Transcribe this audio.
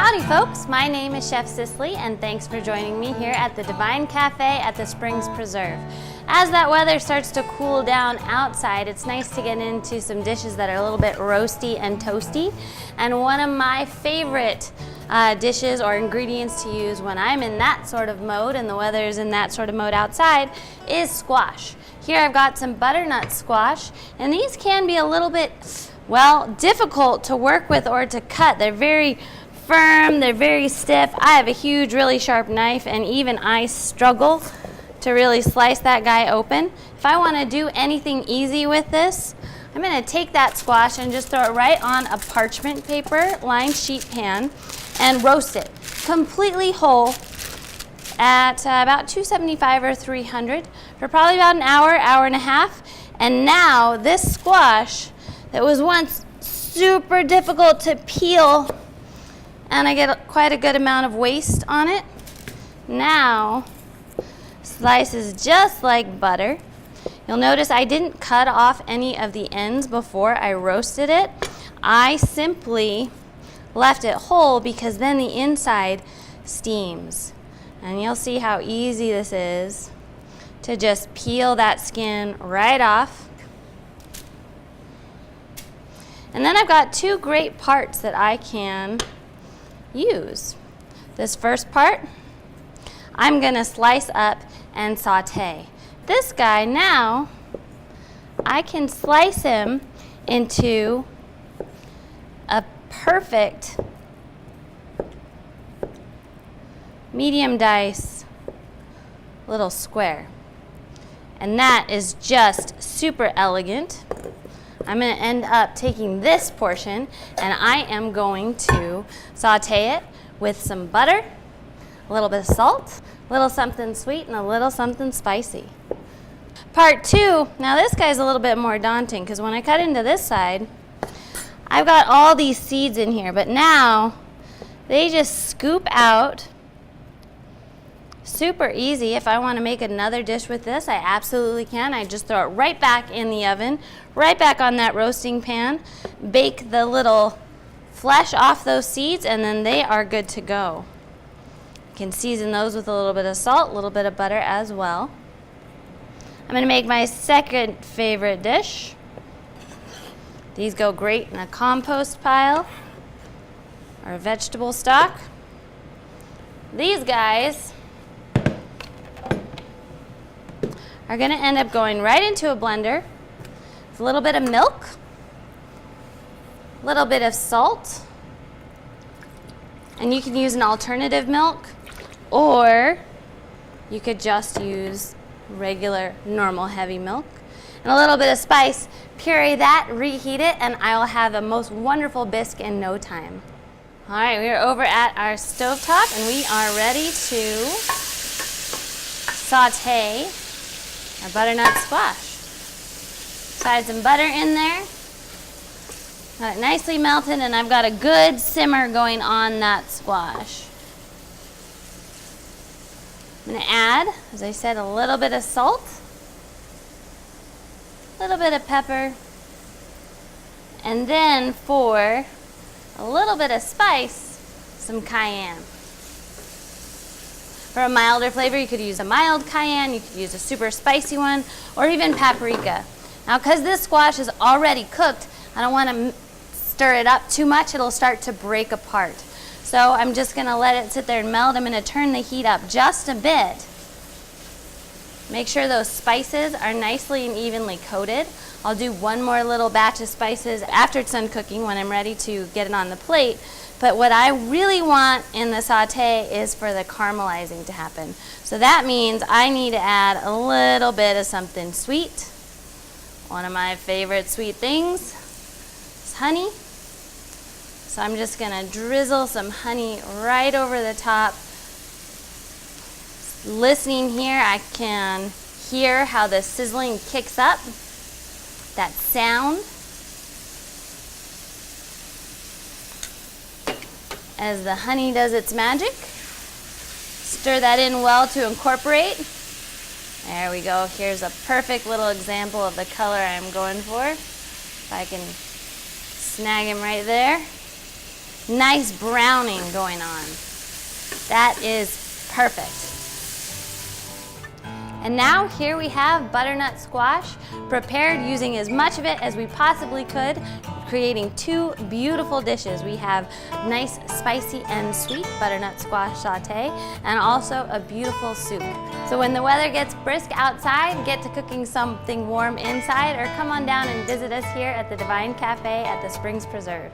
Howdy folks, my name is Chef Cicely and thanks for joining me here at the Divine Cafe at the Springs Preserve. As that weather starts to cool down outside, it's nice to get into some dishes that are a little bit roasty and toasty. And one of my favorite dishes or ingredients to use when I'm in that sort of mode and the weather is in that sort of mode outside is squash. Here I've got some butternut squash, and these can be a little bit, well, difficult to work with or to cut. They're very firm, they're very stiff. I have a huge, really sharp knife, and even I struggle to really slice that guy open. If I want to do anything easy with this, I'm going to take that squash and just throw it right on a parchment paper lined sheet pan and roast it completely whole at about 275 or 300 for probably about an hour, hour and a half. And now this squash that was once super difficult to peel, and I get quite a good amount of waste on it, now slices just like butter. You'll notice I didn't cut off any of the ends before I roasted it. I simply left it whole because then the inside steams. And you'll see how easy this is to just peel that skin right off. And then I've got two great parts that I can use. This first part, I'm gonna slice up and saute. This guy now, I can slice him into a perfect medium dice little square. And that is just super elegant. I'm going to end up taking this portion and I am going to saute it with some butter, a little bit of salt, a little something sweet, and a little something spicy. Part two, now this guy's a little bit more daunting because when I cut into this side, I've got all these seeds in here, but now they just scoop out. Super easy. If I want to make another dish with this, I absolutely can. I just throw it right back in the oven, right back on that roasting pan, bake the little flesh off those seeds, and then they are good to go. You can season those with a little bit of salt, a little bit of butter as well. I'm going to make my second favorite dish. These go great in a compost pile or a vegetable stock. These guys are going to end up going right into a blender with a little bit of milk, a little bit of salt, and you can use an alternative milk, or you could just use regular, normal, heavy milk, and a little bit of spice. Puree that, reheat it, and I'll have the most wonderful bisque in no time. All right, we are over at our stovetop, and we are ready to saute our butternut squash. Slide some butter in there. Got it nicely melted, and I've got a good simmer going on that squash. I'm going to add, as I said, a little bit of salt, a little bit of pepper, and then for a little bit of spice, some cayenne. For a milder flavor, you could use a mild cayenne, you could use a super spicy one, or even paprika. Now, because this squash is already cooked, I don't want to stir it up too much. It'll start to break apart. So I'm just going to let it sit there and melt. I'm going to turn the heat up just a bit. Make sure those spices are nicely and evenly coated. I'll do one more little batch of spices after it's done cooking when I'm ready to get it on the plate. But what I really want in the saute is for the caramelizing to happen. So that means I need to add a little bit of something sweet. One of my favorite sweet things is honey. So I'm just going to drizzle some honey right over the top. Listening here, I can hear how the sizzling kicks up. That sound. As the honey does its magic. Stir that in well to incorporate. There we go. Here's a perfect little example of the color I'm going for. If I can snag him right there. nice browning going on. That is perfect. And now here we have butternut squash, prepared using as much of it as we possibly could, creating two beautiful dishes. We have nice spicy and sweet butternut squash sauté, and also a beautiful soup. So when the weather gets brisk outside, get to cooking something warm inside, or come on down and visit us here at the Divine Cafe at the Springs Preserve.